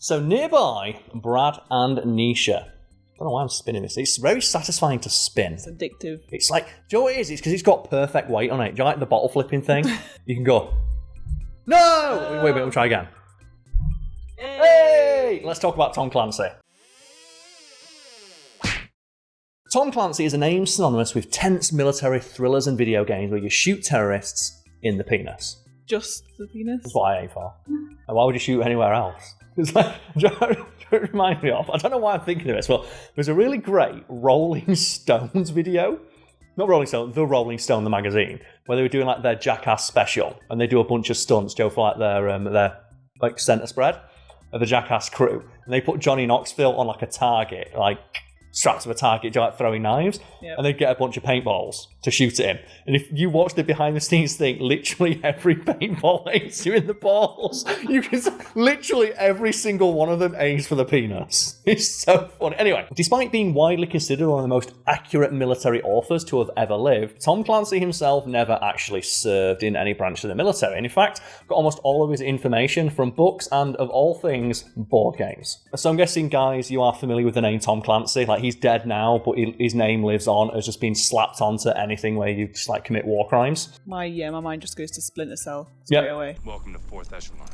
So nearby, Brad and Nisha. I don't know why I'm spinning this. It's very satisfying to spin. It's addictive. It's like, do you know what it is? It's because it's got perfect weight on it. Do you like the bottle flipping thing? You can go, no! Wait, we'll try again. Hey! Let's talk about Tom Clancy. Tom Clancy is a name synonymous with tense military thrillers and video games where you shoot terrorists in the penis. Just the penis? That's what I aim for. And why would you shoot anywhere else? It's like, it reminds me of, I don't know why I'm thinking of this, but there's a really great Rolling Stones video. Not Rolling Stone, the Rolling Stone, the magazine, where they were doing like their Jackass special, and they do a bunch of stunts, Joe, for like their like centre spread of the Jackass crew, and they put Johnny Knoxville on like a target, like strapped to a target, like throwing knives, and they'd get a bunch of paintballs to shoot at him. And if you watch the behind the scenes thing, literally every paintball aims you in the balls. You can literally every single one of them aims for the penis. It's so funny. Anyway, despite being widely considered one of the most accurate military authors to have ever lived, Tom Clancy himself never actually served in any branch of the military. And in fact, got almost all of his information from books and, of all things, board games. So I'm guessing, guys, you are familiar with the name Tom Clancy. Like, he's dead now, but his name lives on, has just been slapped onto anything where you just like commit war crimes. My mind just goes to Splinter Cell straight away. Welcome to 4th Echelon.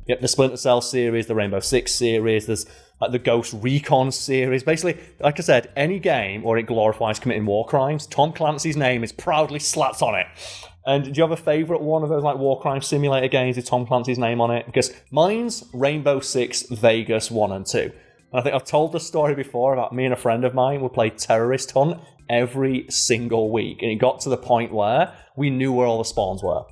Yep, the Splinter Cell series, the Rainbow Six series, there's like the Ghost Recon series. Basically, like I said, any game where it glorifies committing war crimes, Tom Clancy's name is proudly slapped on it. And do you have a favourite one of those like war crime simulator games with Tom Clancy's name on it? Because mine's Rainbow Six Vegas 1 and 2. And I think I've told the story before about me and a friend of mine would play Terrorist Hunt every single week. And it got to the point where we knew where all the spawns were.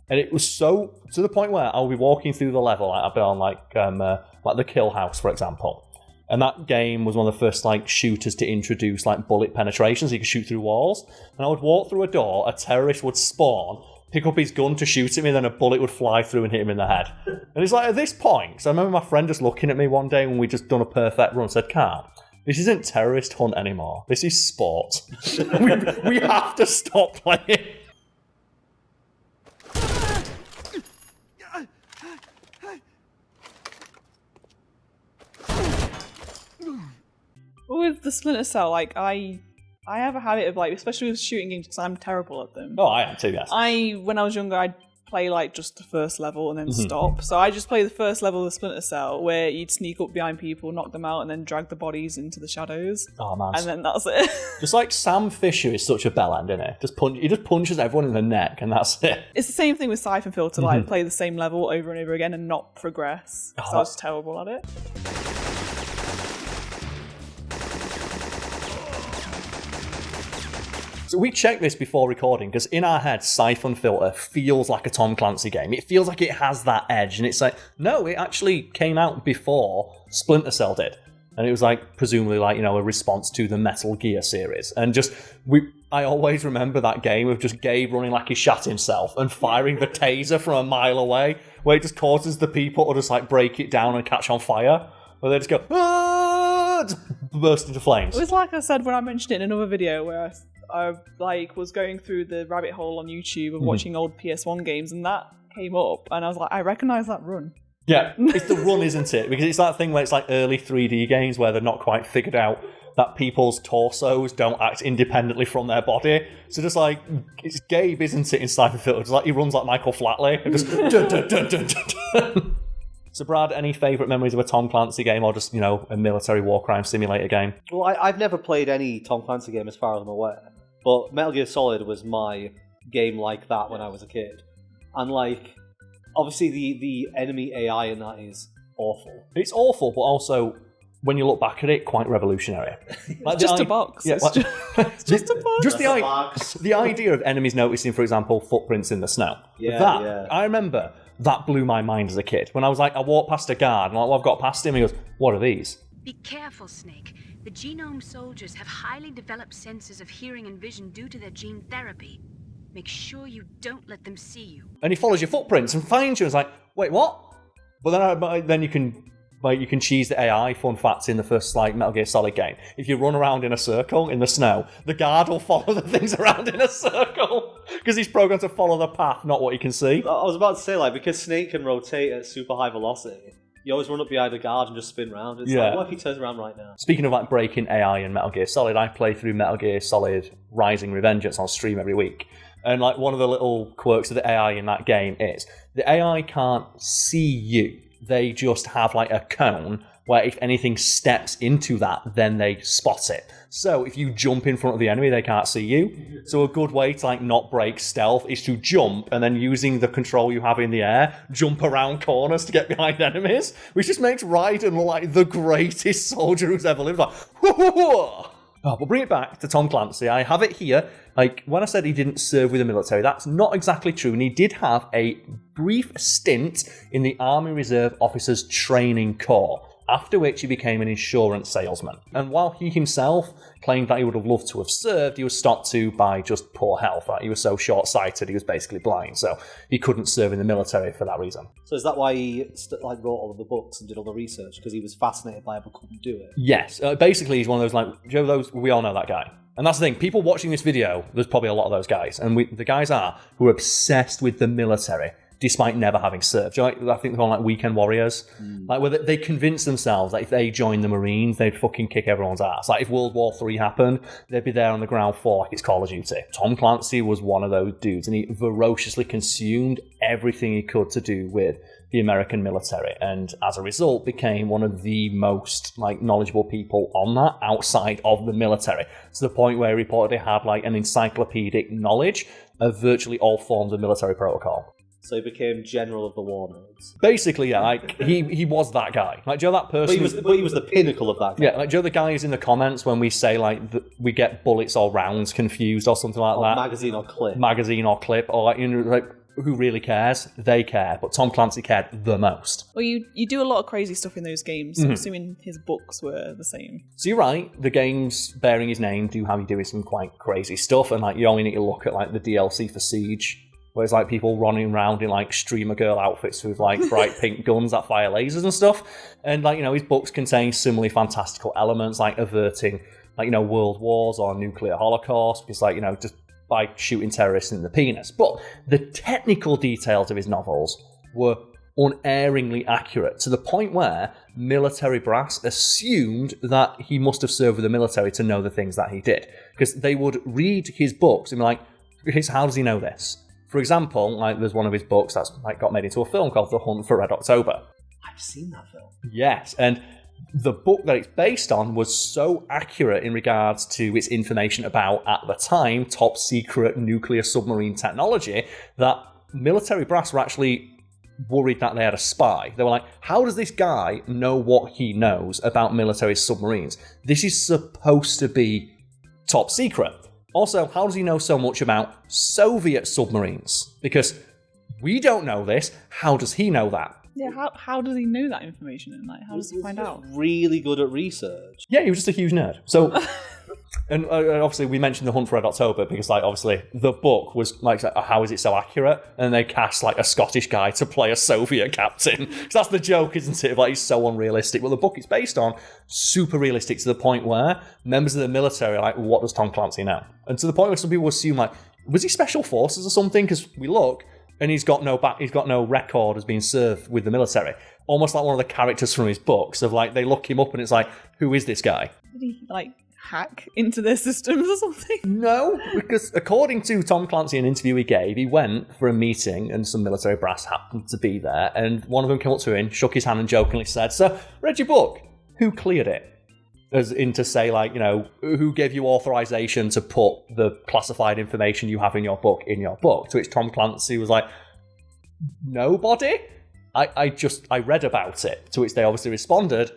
And it was so to the point where I'll be walking through the level, like I've been on like the Kill House, for example. And that game was one of the first like shooters to introduce like bullet penetration, so you could shoot through walls. And I would walk through a door, a terrorist would spawn, pick up his gun to shoot at me, and then a bullet would fly through and hit him in the head. And it's like at this point, so I remember my friend just looking at me one day when we just done a perfect run and said, "Karl, this isn't Terrorist Hunt anymore. This is sport. we have to stop playing." With the Splinter Cell, like I have a habit of like, especially with shooting games, because I'm terrible at them. Oh, I am too, yes. When I was younger, I'd play like just the first level and then stop. So I just play the first level of the Splinter Cell, where you'd sneak up behind people, knock them out, and then drag the bodies into the shadows. Oh man! And then that's it. Just like Sam Fisher is such a bellend, isn't he? He just punches everyone in the neck, and that's it. It's the same thing with Siphon Filter, like play the same level over and over again and not progress. So I was terrible at it. So we checked this before recording, because in our head, Siphon Filter feels like a Tom Clancy game. It feels like it has that edge, and it's like, no, it actually came out before Splinter Cell did. And it was like, presumably like, a response to the Metal Gear series. And I always remember that game of just Gabe running like he shat himself and firing the taser from a mile away, where it just causes the people to just like break it down and catch on fire. Where they just go, ah! Just burst into flames. It was like I said when I mentioned it in another video, where I was going through the rabbit hole on YouTube of watching old PS1 games, and that came up, and I was like, I recognise that run. Yeah, it's the run, isn't it? Because it's that thing where it's like early 3D games where they're not quite figured out that people's torsos don't act independently from their body. So just like, it's Gabe, isn't it, in Siphon Filter? Just like he runs like Michael Flatley. And just dun, dun, dun, dun, dun. So Brad, any favourite memories of a Tom Clancy game, or just, a military war crime simulator game? Well, I've never played any Tom Clancy game as far as I'm aware. But Metal Gear Solid was my game like that when I was a kid. And like, obviously the enemy AI in that is awful. It's awful, but also, when you look back at it, quite revolutionary. Like just a box. Yeah, it's just a box. Just the idea of enemies noticing, for example, footprints in the snow. Yeah. I remember that blew my mind as a kid. When I walked past a guard, and I've got past him, he goes, "What are these?" Be careful, Snake. The genome soldiers have highly developed senses of hearing and vision due to their gene therapy. Make sure you don't let them see you. And he follows your footprints and finds you and is like, "Wait, what?" But then you can Like, you can cheese the AI. Fun fact, in the first like Metal Gear Solid game, if you run around in a circle in the snow, the guard will follow the things around in a circle because he's programmed to follow the path, not what he can see. I was about to say, like, because Snake can rotate at super high velocity, you always run up behind a guard and just spin around. It's like, what if he turns around right now? Speaking of like breaking AI in Metal Gear Solid, I play through Metal Gear Solid Rising Revengeance on stream every week. And like one of the little quirks of the AI in that game is the AI can't see you. They just have like a cone where if anything steps into that, then they spot it. So if you jump in front of the enemy, they can't see you. So a good way to like not break stealth is to jump and then using the control you have in the air, jump around corners to get behind enemies, which just makes Raiden look like the greatest soldier who's ever lived. Like, oh, but bring it back to Tom Clancy. I have it here. Like, when I said he didn't serve with the military, that's not exactly true. And he did have a brief stint in the Army Reserve Officers Training Corps, after which he became an insurance salesman. And while he himself claimed that he would have loved to have served, he was stopped to by just poor health. Right? He was so short-sighted, he was basically blind, so he couldn't serve in the military for that reason. So is that why he wrote all of the books and did all the research? Because he was fascinated by it but couldn't do it? Yes. Basically, he's one of those, like, Joe, we all know that guy. And that's the thing, people watching this video, there's probably a lot of those guys, and the guys who are obsessed with the military, despite never having served. I think they're called like weekend warriors. Like, where they convince themselves that if they joined the Marines, they'd fucking kick everyone's ass. Like, if World War III happened, they'd be there on the ground floor like it's Call of Duty. Tom Clancy was one of those dudes, and he ferociously consumed everything he could to do with the American military, and as a result became one of the most like knowledgeable people on that outside of the military, to the point where he reportedly had like an encyclopedic knowledge of virtually all forms of military protocol. So he became general of the war nerds. Basically, yeah, like he was that guy. Like Joe, that person. But he was the pinnacle of that guy. Yeah, like Joe, the guy is in the comments when we say like we get bullets or rounds confused or something like that. Magazine or clip, or like, you know, like, who really cares? They care, but Tom Clancy cared the most. Well, you do a lot of crazy stuff in those games, so I'm assuming his books were the same. So you're right, the games bearing his name do have you doing some quite crazy stuff, and like you only need to look at like the DLC for Siege, where it's like people running around in like streamer girl outfits with like bright pink guns that fire lasers and stuff. And like, you know, his books contain similarly fantastical elements like averting like, you know, world wars or nuclear holocaust, because like, you know, just by shooting terrorists in the penis. But the technical details of his novels were unerringly accurate, to the point where military brass assumed that he must have served with the military to know the things that he did. Because they would read his books and be like, how does he know this? For example, like there's one of his books that's like got made into a film called The Hunt for Red October. I've seen that film. Yes, and the book that it's based on was so accurate in regards to its information about, at the time, top secret nuclear submarine technology, that military brass were actually worried that they had a spy. They were like, how does this guy know what he knows about military submarines? This is supposed to be top secret. Also, how does he know so much about Soviet submarines? Because we don't know this. How does he know that? Yeah, how does he know that information, and like how does he find out? Really good at research. Yeah, he was just a huge nerd. So, and obviously we mentioned The Hunt for Red October because like obviously the book was like, how is it so accurate? And they cast like a Scottish guy to play a Soviet captain. Because that's the joke, isn't it? Like, he's so unrealistic. Well, the book it's based on, super realistic, to the point where members of the military are like, what does Tom Clancy know? And to the point where some people assume like, was he special forces or something? Because we look, and he's got no record as being served with the military. Almost like one of the characters from his books of like, they look him up and it's like, who is this guy? Did he like hack into their systems or something? No, because according to Tom Clancy, an interview he gave, he went for a meeting and some military brass happened to be there, and one of them came up to him, shook his hand and jokingly said, so, read your book, who cleared it? As in to say, like, you know, who gave you authorization to put the classified information you have in your book? To which Tom Clancy was like, nobody? I read about it. To which they obviously responded,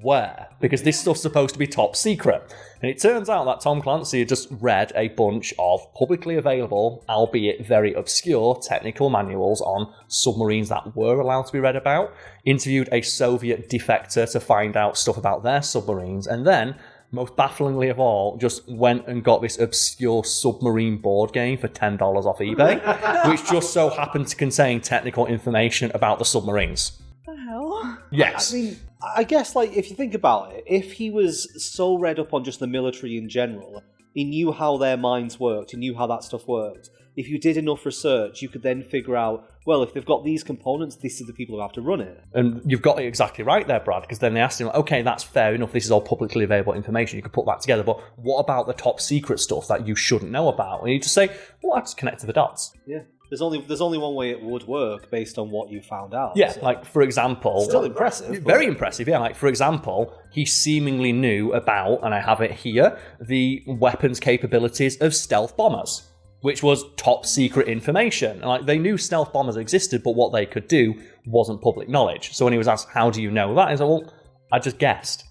where? Because this stuff's supposed to be top secret. And it turns out that Tom Clancy had just read a bunch of publicly available, albeit very obscure, technical manuals on submarines that were allowed to be read about, interviewed a Soviet defector to find out stuff about their submarines, and then, most bafflingly of all, just went and got this obscure submarine board game for $10 off eBay, which just so happened to contain technical information about the submarines. What the hell? Yes. I mean, I guess, like, if you think about it, if he was so read up on just the military in general, he knew how their minds worked, he knew how that stuff worked. If you did enough research, you could then figure out, well, if they've got these components, these are the people who have to run it. And you've got it exactly right there, Brad, because then they asked him, okay, that's fair enough, this is all publicly available information, you could put that together, but what about the top secret stuff that you shouldn't know about? And you just say, well, I just connect to the dots. Yeah. There's only one way it would work based on what you found out. Yeah, so. like, for example... Still impressive. Very impressive, yeah. Like, for example, he seemingly knew about, and I have it here, the weapons capabilities of stealth bombers, which was top secret information. Like, they knew stealth bombers existed, but what they could do wasn't public knowledge. So when he was asked, how do you know that? He's like, well, I just guessed.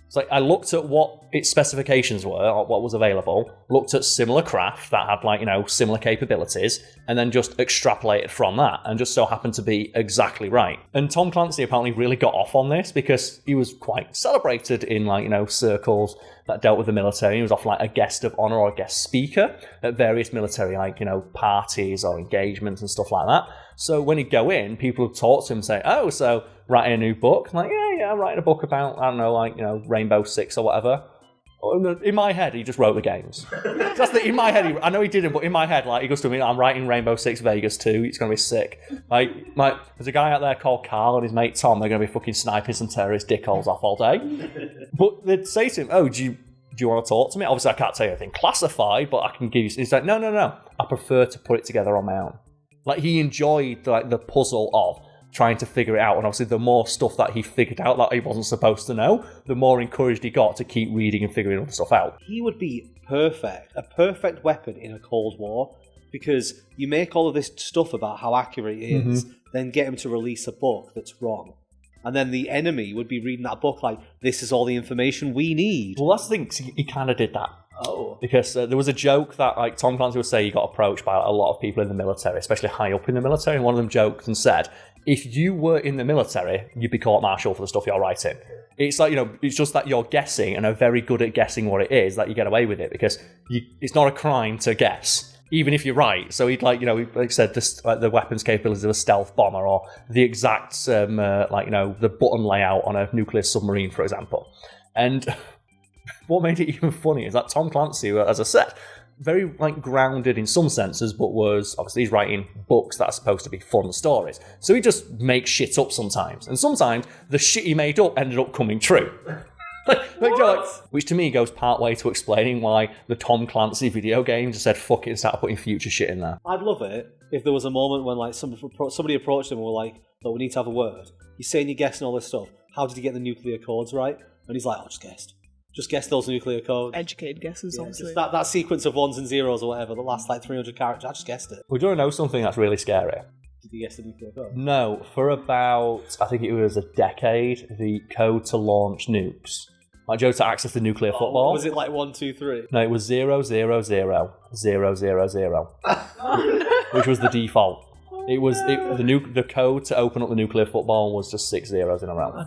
It's like, I looked at what its specifications were, or what was available, looked at similar craft that had, like, you know, similar capabilities, and then just extrapolated from that, and just so happened to be exactly right. And Tom Clancy apparently really got off on this, because he was quite celebrated in, like, you know, circles that dealt with the military. He was often, like, a guest of honor or a guest speaker at various military, like, you know, parties or engagements and stuff like that. So when he'd go in, people would talk to him and say, oh, so writing a new book? I'm like, yeah, I'm writing a book about, I don't know, like, you know, Rainbow Six or whatever. In my head, he just wrote the games. That's in my head. I know he didn't, but in my head, like, he goes to me, I'm writing Rainbow Six Vegas 2. It's going to be sick. Like, there's a guy out there called Karl and his mate Tom. They're going to be fucking sniping some terrorist dickholes off all day. But they'd say to him, oh, do you want to talk to me? Obviously, I can't tell you anything classified, but I can give you... He's like, no. I prefer to put it together on my own. Like, he enjoyed, like, the puzzle of trying to figure it out, and obviously the more stuff that he figured out that he wasn't supposed to know, the more encouraged he got to keep reading and figuring other stuff out. He would be a perfect weapon in a Cold War, because you make all of this stuff about how accurate it is, then get him to release a book that's wrong. And then the enemy would be reading that book like, this is all the information we need. Well, that's the thing, he kind of did that. Oh. Because there was a joke that, like, Tom Clancy would say he got approached by a lot of people in the military, especially high up in the military, and one of them joked and said, if you were in the military, you'd be court-martialed for the stuff you're writing. It's like, you know, it's just that you're guessing and are very good at guessing what it is that you get away with it, because it's not a crime to guess, even if you're right. So he'd, like, you know, like I said, this, like, the weapons capabilities of a stealth bomber, or the exact, like, you know, the button layout on a nuclear submarine, for example. And what made it even funny is that Tom Clancy, as I said, very, like, grounded in some senses, but was, obviously, he's writing books that are supposed to be fun stories. So he just makes shit up sometimes. And sometimes the shit he made up ended up coming true. Which to me goes part way to explaining why the Tom Clancy video game just said fuck it and started putting future shit in there. I'd love it if there was a moment when, like, somebody approached him and were like, look, we need to have a word. You're saying you're guessing all this stuff. How did you get the nuclear codes right? And he's like, I just guessed. Just guess those nuclear codes. Educated guesses, obviously. Just that sequence of ones and zeros or whatever that lasts like 300 characters. I just guessed it. Would you want to know something that's really scary? Did you guess the nuclear code? No, for about, I think it was a decade, the code to launch nukes. Like, Joe, to access the nuclear football. Was it like 1, 2, 3? No, it was 0, 0, 0, 0, 0, 0, which was the default. The code to open up the nuclear football was just 6 zeros in a row.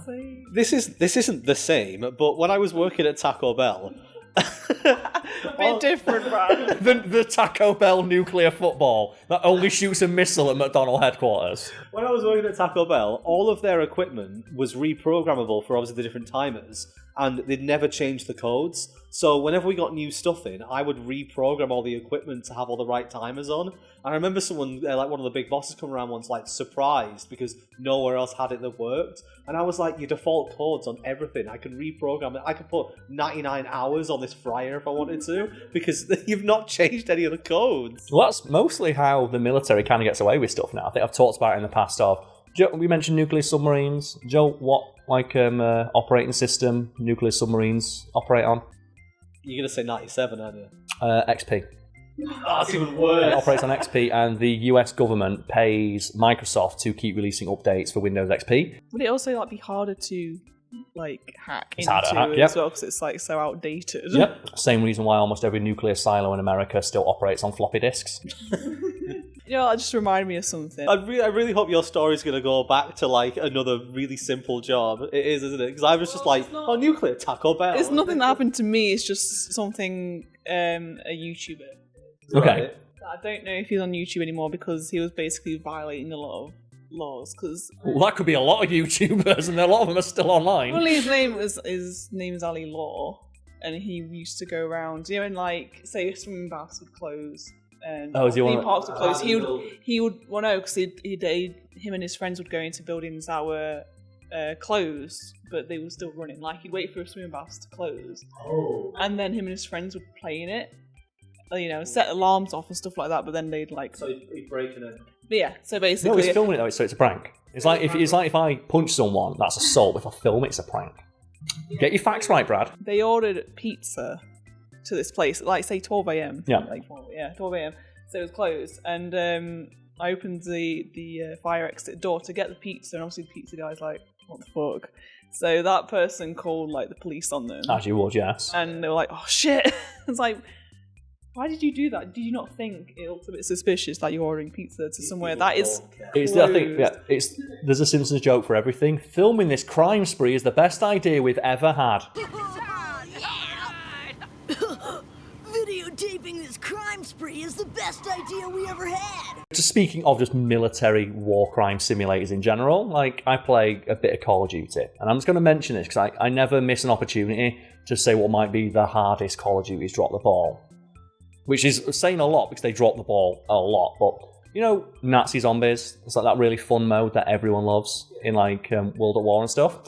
This isn't the same, but when I was working at Taco Bell, a bit different, man. the Taco Bell nuclear football that only shoots a missile at McDonald's headquarters. When I was working at Taco Bell, all of their equipment was reprogrammable for obviously the different timers, and they'd never changed the codes. So whenever we got new stuff in, I would reprogram all the equipment to have all the right timers on. And I remember someone, like one of the big bosses, come around once, like, surprised because nowhere else had it that worked. And I was like, your default codes on everything, I can reprogram it. I could put 99 hours on this fryer if I wanted to, because you've not changed any of the codes. Well, that's mostly how the military kind of gets away with stuff now. I think I've talked about it in the past of, Joe, we mentioned nuclear submarines. Joe, what, like, operating system nuclear submarines operate on? You're going to say 97, aren't you? XP. Oh, that's even worse. It operates on XP, and the US government pays Microsoft to keep releasing updates for Windows XP. Would it also, like, be harder to, like, hack It's into harder to hack, as yep. well, because it's, like, so outdated? Yep. Same reason why almost every nuclear silo in America still operates on floppy disks. You know, that just reminded me of something. I really hope your story's going to go back to, like, another really simple job. It is, isn't it? Because I was just like, nuclear, Taco Bell. It's nothing that happened to me, it's just something a YouTuber. Okay. Right. I don't know if he's on YouTube anymore because he was basically violating a lot of laws because Well, that could be a lot of YouTubers, and a lot of them are still online. well, his name is Ali Law, and he used to go around, you know, and like say swimming baths would close and Oh, is he theme one- parks would close. He would well no, because him and his friends would go into buildings that were closed, but they were still running. Like he'd wait for swimming baths to close, and then him and his friends would play in it. You know, set alarms off and stuff like that. But then they'd like. So he's breaking it. But yeah, so basically. No, he's filming it though, so it's a prank. It's like if I punch someone, that's assault. If I film it, it's a prank. Get your facts right, Brad. They ordered pizza to this place, like say 12 a.m. Yeah. Like 12 a.m. So it was closed, and I opened the fire exit door to get the pizza, and obviously the pizza guy's like, "What the fuck?" So that person called like the police on them, As you would, yes. and they were like, "Oh shit!" It's like, why did you do that? Did you not think it looks a bit suspicious that you're ordering pizza to somewhere that is? It's I think there's a Simpsons joke for everything. Filming this crime spree is the best idea we've ever had. Videotaping this crime spree is the best idea we ever had. Just speaking of just military war crime simulators in general, like I play a bit of Call of Duty, and I'm just going to mention this because I never miss an opportunity to say what might be the hardest Call of Duty's drop the ball, which is saying a lot because they drop the ball a lot. But you know, Nazi zombies, it's like that really fun mode that everyone loves in like World at War and stuff.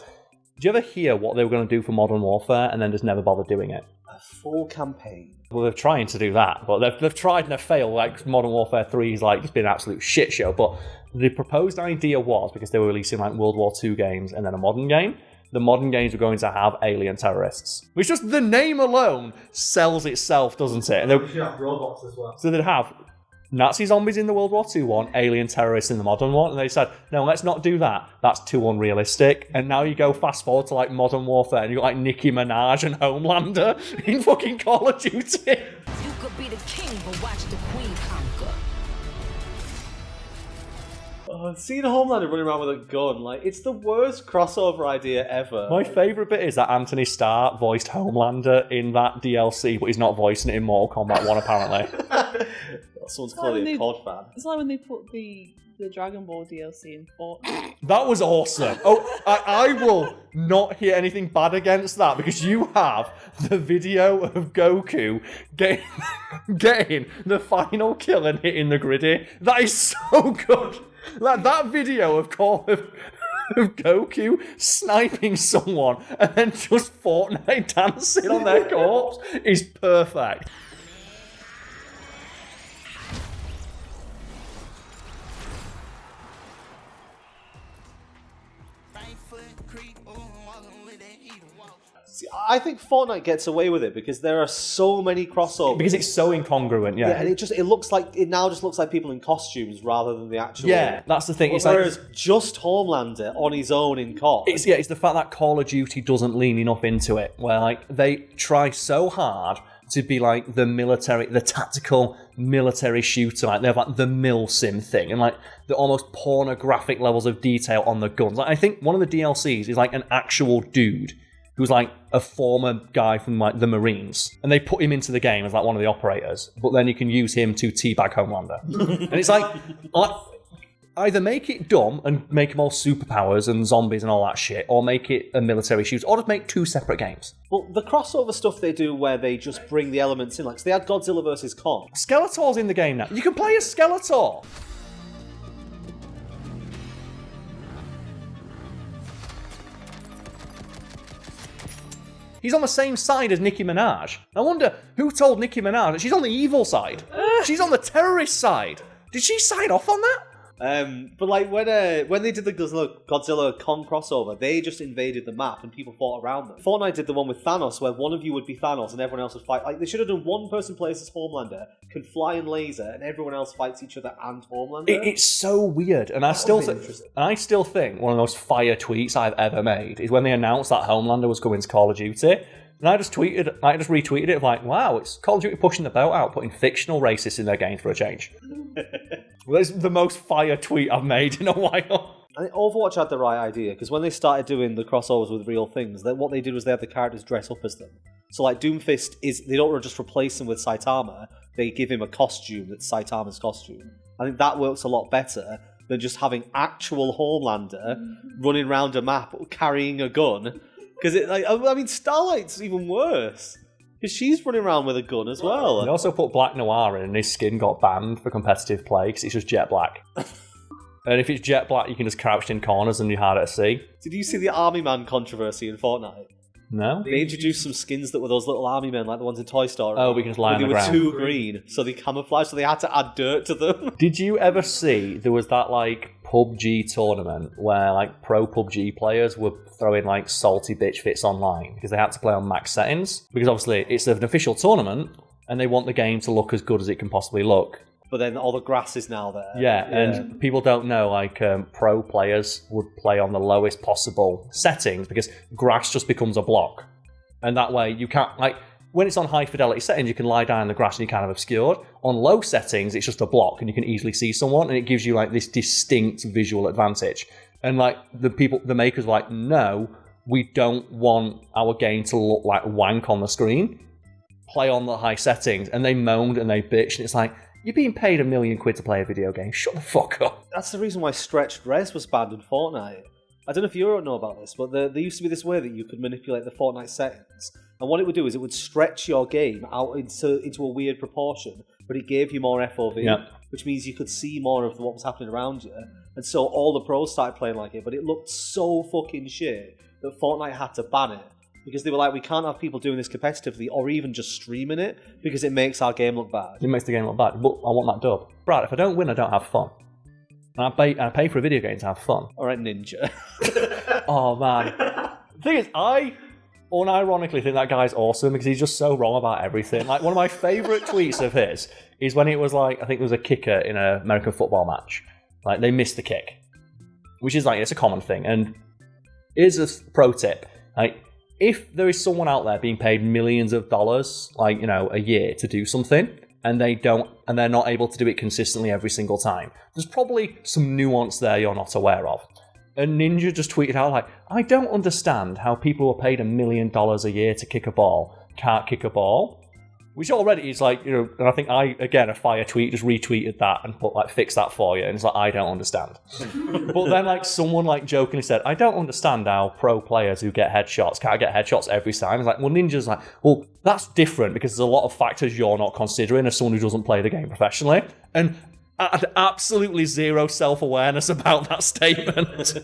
Did you ever hear what they were going to do for Modern Warfare and then just never bothered doing it? A full campaign. Well, they're trying to do that, but they've tried and they've failed. Like Modern Warfare 3 is like just been an absolute shit show. But the proposed idea was, because they were releasing like World War II games and then a modern game, the modern games were going to have alien terrorists. Which just the name alone sells itself, doesn't it? And You should have robots as well. so they'd have Nazi zombies in the World War II one, alien terrorists in the modern one, and they said, no, let's not do that. That's too unrealistic. And now you go fast forward to like Modern Warfare, and you got like Nicki Minaj and Homelander in fucking Call of Duty. You could be the king, but watch the queen conquer. Seeing Homelander running around with a gun, like, it's the worst crossover idea ever. My favourite bit is that Anthony Starr voiced Homelander in that DLC, but he's not voicing it in Mortal Kombat 1, apparently. Someone's like clearly when a they- COD fan. It's like when they put the Dragon Ball DLC in Fortnite. That was awesome. Oh, I will not hear anything bad against that, because you have the video of Goku getting the final kill and hitting the griddy. That is so good. Like that video of Goku sniping someone and then just Fortnite dancing on their corpse is perfect. See, I think Fortnite gets away with it because there are so many crossovers. Because it's so incongruent, Yeah, and it now just looks like people in costumes rather than the actual. Yeah, that's the thing. It's Whereas like just Homelander on his own in COD. it's the fact that Call of Duty doesn't lean enough into it, where like they try so hard to be like the tactical military shooter, like they have like the mil sim thing, and like the almost pornographic levels of detail on the guns. Like, I think one of the DLCs is like an actual dude who's like a former guy from like the Marines, and they put him into the game as like one of the operators, but then you can use him to teabag Homelander. And it's like either make it dumb and make them all superpowers and zombies and all that shit, or make it a military shooter, or just make two separate games. Well, the crossover stuff they do where they just bring the elements in, like so they had Godzilla vs. Kong. Skeletor's in the game now. You can play as Skeletor. He's on the same side as Nicki Minaj. I wonder who told Nicki Minaj that she's on the evil side. She's on the terrorist side. Did she sign off on that? But like when they did the Godzilla Kong crossover, they just invaded the map and people fought around them. Fortnite did the one with Thanos, where one of you would be Thanos and everyone else would fight. Like they should have done one person plays as Homelander, can fly and laser, and everyone else fights each other and Homelander. It's so weird, and I still think one of the most fire tweets I've ever made is when they announced that Homelander was coming to Call of Duty. And I just retweeted it like, wow, it's Call of Duty pushing the belt out, putting fictional racists in their game for a change. Well, that's the most fire tweet I've made in a while. I think Overwatch had the right idea, because when they started doing the crossovers with real things, what they did was they had the characters dress up as them. So like Doomfist they don't just replace him with Saitama, they give him a costume that's Saitama's costume. I think that works a lot better than just having actual Homelander running around a map carrying a gun. Because Starlight's even worse. Because she's running around with a gun as well. They also put Black Noir in, and his skin got banned for competitive play because it's just jet black. And if it's jet black, you can just crouch in corners and you're harder to see. Did you see the Army Man controversy in Fortnite? No? They introduced some skins that were those little army men, like the ones in Toy Story. Oh, we can just lie on the ground. They were too green, so they camouflaged, so they had to add dirt to them. Did you ever see there was that PUBG tournament where pro PUBG players were throwing salty bitch fits online because they had to play on max settings? Because obviously it's an official tournament and they want the game to look as good as it can possibly look. But then all the grass is now there. Yeah, and people don't know, pro players would play on the lowest possible settings because grass just becomes a block. And that way you can't, when it's on high fidelity settings, you can lie down in the grass and you're kind of obscured. On low settings, it's just a block and you can easily see someone and it gives you this distinct visual advantage. And the makers were no, we don't want our game to look like wank on the screen. Play on the high settings. And they moaned and they bitched and it's you're being paid £1 million to play a video game. Shut the fuck up. That's the reason why stretched res was banned in Fortnite. I don't know if you know about this, but there used to be this way that you could manipulate the Fortnite settings. And what it would do is it would stretch your game out into a weird proportion, but it gave you more FOV, which means you could see more of what was happening around you. And so all the pros started playing like it, but it looked so fucking shit that Fortnite had to ban it. Because they were we can't have people doing this competitively or even just streaming it because it makes our game look bad. It makes the game look bad, but I want that dub. Brad, if I don't win, I don't have fun. And I pay for a video game to have fun. All right, Ninja. Oh, man. The thing is, I unironically think that guy's awesome because he's just so wrong about everything. One of my favourite tweets of his is when it was I think there was a kicker in an American football match. They missed the kick. Which is it's a common thing. And here's a pro tip. If there is someone out there being paid millions of dollars, a year to do something, and they're not able to do it consistently every single time, there's probably some nuance there you're not aware of. And Ninja just tweeted out I don't understand how people who are paid $1 million a year to kick a ball can't kick a ball. Which already is and I think a fire tweet just retweeted that and put fix that for you, and it's I don't understand. But then someone jokingly said, I don't understand how pro players who get headshots can't get headshots every time. It's well, Ninja's well, that's different because there's a lot of factors you're not considering as someone who doesn't play the game professionally. And I had absolutely zero self-awareness about that statement.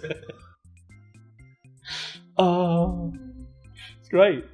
Oh, it's great.